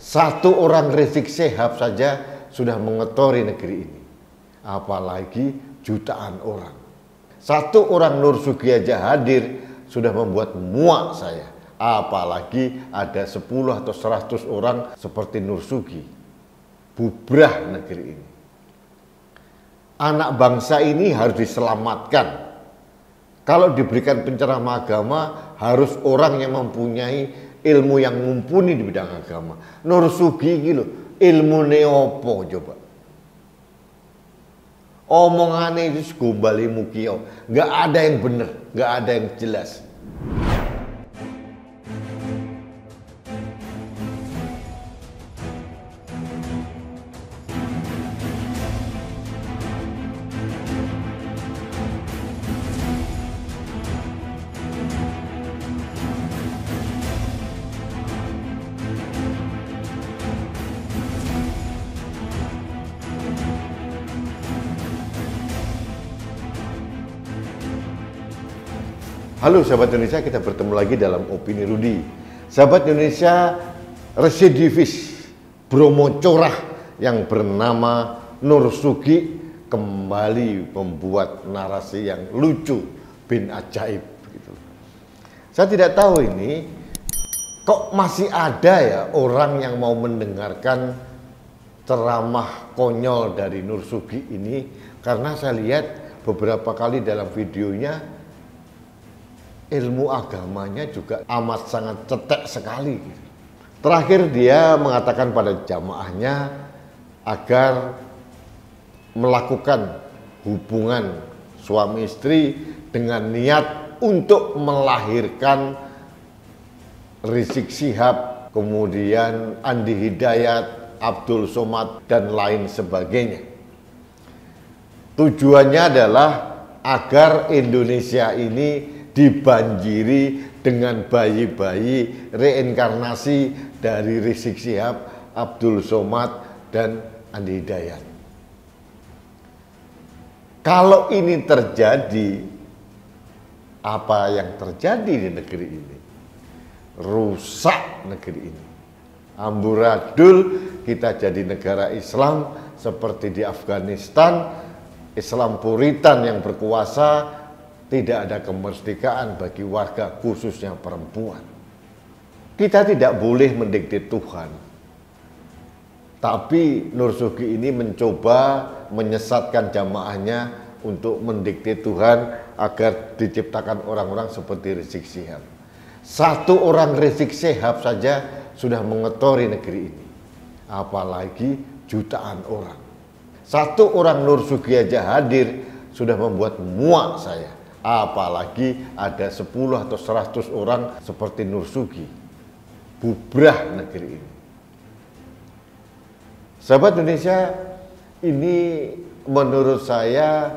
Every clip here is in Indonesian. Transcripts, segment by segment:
Satu orang Rizik Syihab saja sudah mengotori negeri ini, apalagi jutaan orang. Satu orang Nur Sugi aja hadir sudah membuat muak saya, apalagi ada 10 atau 100 orang seperti Nur Sugi. Bubrah negeri ini. Anak bangsa ini harus diselamatkan. Kalau diberikan penceramah agama, harus orang yang mempunyai ilmu yang mumpuni di bidang agama. Nur Sugi gitu, ilmu neopo coba. Omongannya itu gombali mukio, nggak ada yang benar, nggak ada yang jelas. Halo sahabat Indonesia, kita bertemu lagi dalam Opini Rudi. Sahabat Indonesia, residivis Bromo Corah yang bernama Nur Sugi kembali membuat narasi yang lucu bin ajaib gitu. Saya tidak tahu ini kok masih ada ya orang yang mau mendengarkan ceramah konyol dari Nur Sugi ini, karena saya lihat beberapa kali dalam videonya ilmu agamanya juga amat sangat cetek sekali. Terakhir dia mengatakan pada jamaahnya agar melakukan hubungan suami istri dengan niat untuk melahirkan Rizik Syihab, kemudian Andi Hidayat, Abdul Somad, dan lain sebagainya. Tujuannya adalah agar Indonesia ini dibanjiri dengan bayi-bayi reinkarnasi dari Rizik Syihab, Abdul Somad, dan Andi Hidayat. Kalau ini terjadi, apa yang terjadi di negeri ini? Rusak negeri ini. Amburadul, kita jadi negara Islam seperti di Afghanistan, Islam Puritan yang berkuasa. Tidak ada kemerdekaan bagi warga, khususnya perempuan. Kita tidak boleh mendikte Tuhan. Tapi Nur Sugi ini mencoba menyesatkan jamaahnya untuk mendikte Tuhan agar diciptakan orang-orang seperti Rizik Syihab. Satu orang Rizik Syihab saja sudah mengotori negeri ini, apalagi jutaan orang. Satu orang Nur Sugi aja hadir sudah membuat muak saya, apalagi ada 10 atau 100 orang seperti Nur Sugi. Bubrah negeri ini. Sahabat Indonesia, ini menurut saya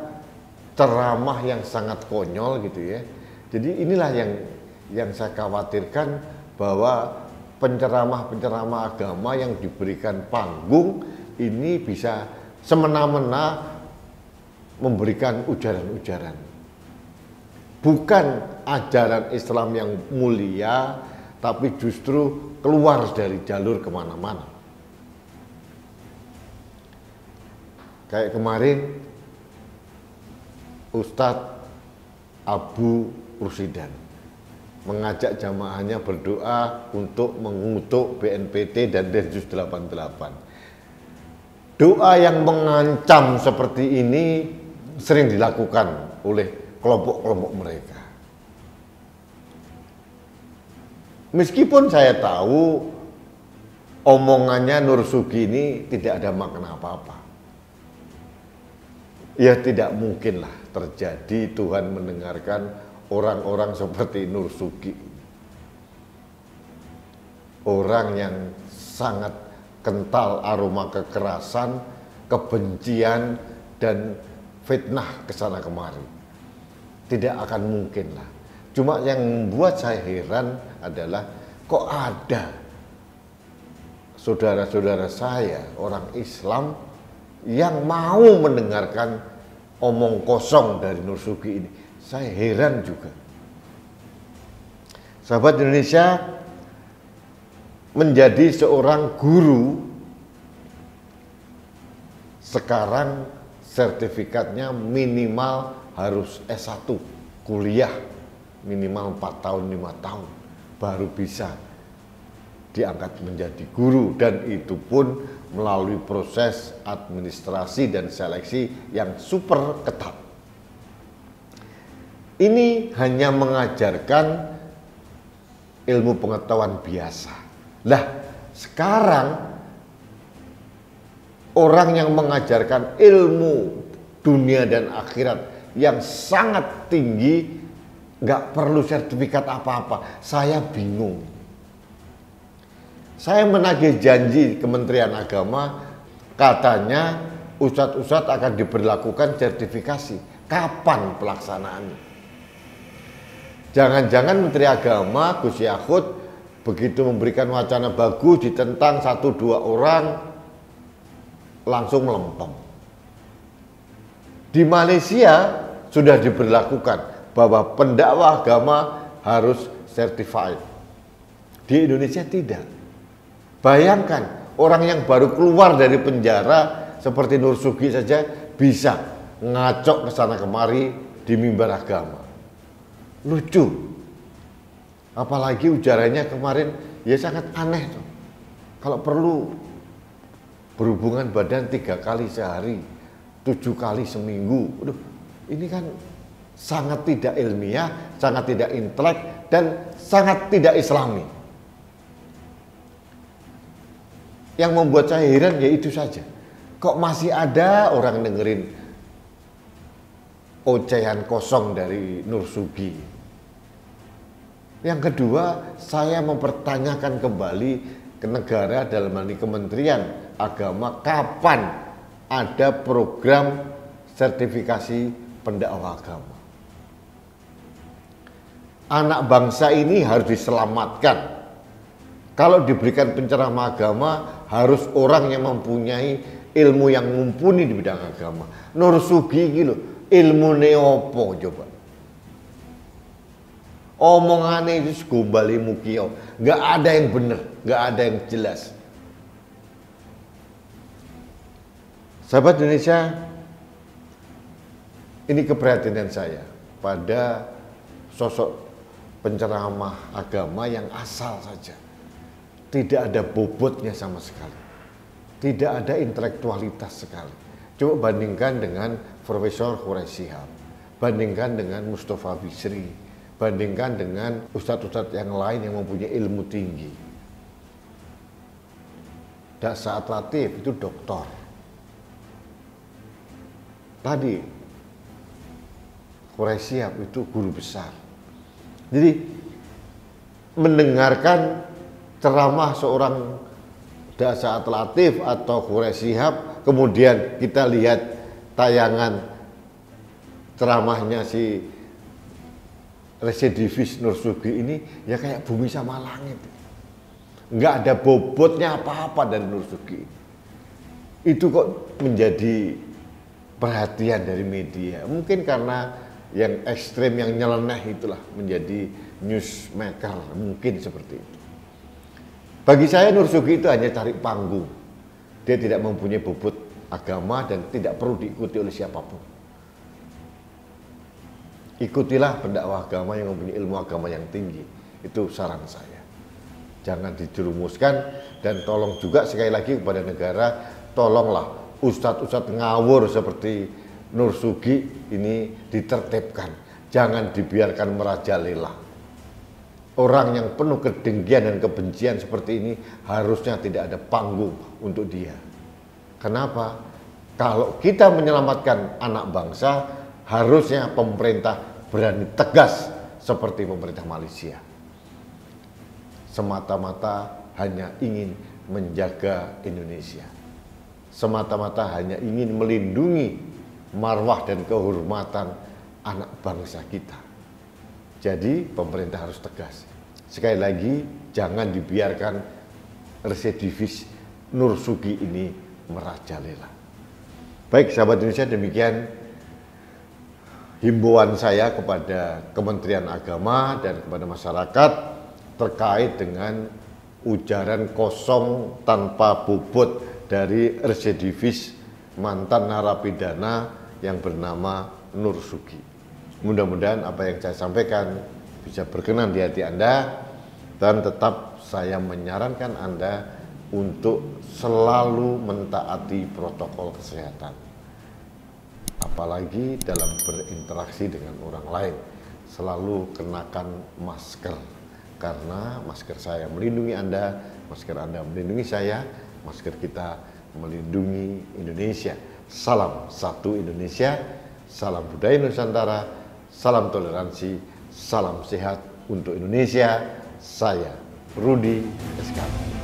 ceramah yang sangat konyol gitu ya. Jadi inilah yang saya khawatirkan, bahwa penceramah-penceramah agama yang diberikan panggung ini bisa semena-mena memberikan ujaran-ujaran. Bukan ajaran Islam yang mulia, tapi justru keluar dari jalur kemana-mana. Kayak kemarin Ustadz Abu Rushidan mengajak jamaahnya berdoa untuk mengutuk BNPT dan Densus 88. Doa yang mengancam seperti ini sering dilakukan oleh kelompok-kelompok mereka. Meskipun saya tahu omongannya Nur Sugi ini tidak ada makna apa-apa. Ya tidak mungkinlah terjadi Tuhan mendengarkan orang-orang seperti Nur Sugi. Orang yang sangat kental aroma kekerasan, kebencian, dan fitnah kesana kemari. Tidak akan mungkin lah. Cuma yang membuat saya heran adalah kok ada saudara-saudara saya orang Islam yang mau mendengarkan omong kosong dari Nur Sugi ini. Saya heran juga. Sahabat Indonesia, menjadi seorang guru, sekarang sertifikatnya minimal harus S1, kuliah minimal 4 tahun, 5 tahun, baru bisa diangkat menjadi guru, dan itu pun melalui proses administrasi dan seleksi yang super ketat. Ini hanya mengajarkan ilmu pengetahuan biasa. Lah, sekarang orang yang mengajarkan ilmu dunia dan akhirat yang sangat tinggi, nggak perlu sertifikat apa-apa. Saya bingung. Saya menagih janji Kementerian Agama, katanya ustadz-ustadz akan diberlakukan sertifikasi. Kapan pelaksanaannya? Jangan-jangan Menteri Agama Gus Yakut begitu memberikan wacana bagus ditentang 1-2 orang langsung melempem. Di Malaysia sudah diberlakukan bahwa pendakwah agama harus certified. Di Indonesia tidak. Bayangkan orang yang baru keluar dari penjara seperti Nur Sugi saja bisa ngacok ke sana kemari di mimbar agama. Lucu. Apalagi ujarannya kemarin ya sangat aneh tuh. Kalau perlu berhubungan badan 3 kali sehari, 7 kali seminggu. Aduh, ini kan sangat tidak ilmiah, sangat tidak intelek, dan sangat tidak islami. Yang membuat saya heran ya itu saja. Kok masih ada orang dengerin ocehan kosong dari Nur Sugi. Yang kedua, saya mempertanyakan kembali ke negara, dalam hal ini Kementerian Agama, kapan ada program sertifikasi pendakwah agama. Anak bangsa ini harus diselamatkan. Kalau diberikan penceramah agama, harus orang yang mempunyai ilmu yang mumpuni di bidang agama. Nur Sugi gitu, ilmu neopo coba. Omongannya itu segumbali mukio, nggak ada yang benar, nggak ada yang jelas. Sahabat Indonesia, ini keprihatinan saya pada sosok penceramah agama yang asal saja. Tidak ada bobotnya sama sekali. Tidak ada intelektualitas sekali. Coba bandingkan dengan Profesor Quraish Shihab, bandingkan dengan Mustafa Bisri, bandingkan dengan ustadz-ustadz yang lain yang mempunyai ilmu tinggi. Saat Latif itu doktor. Tadi Quraish Shihab itu guru besar. Jadi mendengarkan ceramah seorang Saat Latif atau Quraish Shihab, kemudian kita lihat tayangan ceramahnya si residivis Nur Sugi ini, ya kayak bumi sama langit. Nggak ada bobotnya apa-apa dari Nur Sugi. Itu kok menjadi perhatian dari media. Mungkin karena yang ekstrem, yang nyeleneh itulah menjadi newsmaker, mungkin seperti itu. Bagi saya Nur Sugi itu hanya cari panggung. Dia tidak mempunyai bobot agama dan tidak perlu diikuti oleh siapapun. Ikutilah pendakwah agama yang mempunyai ilmu agama yang tinggi. Itu saran saya. Jangan dijerumuskan, dan tolong juga sekali lagi kepada negara, tolonglah ustadz-ustadz ngawur seperti Nur Sugi ini ditertibkan. Jangan dibiarkan merajalela. Orang yang penuh kedengkian dan kebencian seperti ini harusnya tidak ada panggung untuk dia. Kenapa? Kalau kita menyelamatkan anak bangsa, harusnya pemerintah berani tegas seperti pemerintah Malaysia. Semata-mata hanya ingin menjaga Indonesia. Semata-mata hanya ingin melindungi marwah dan kehormatan anak bangsa kita. Jadi pemerintah harus tegas. Sekali lagi, jangan dibiarkan residivis Nur Sugi ini merajalela. Baik sahabat Indonesia, demikian himbauan saya kepada Kementerian Agama dan kepada masyarakat terkait dengan ujaran kosong tanpa bobot dari residivis mantan narapidana yang bernama Nur Sugi. Mudah-mudahan apa yang saya sampaikan bisa berkenan di hati Anda, dan tetap saya menyarankan Anda untuk selalu mentaati protokol kesehatan. Apalagi dalam berinteraksi dengan orang lain, selalu kenakan masker. Karena masker saya melindungi Anda, masker Anda melindungi saya, masker kita melindungi Indonesia. Salam satu Indonesia, salam budaya Nusantara, salam toleransi, salam sehat untuk Indonesia. Saya Rudi SK.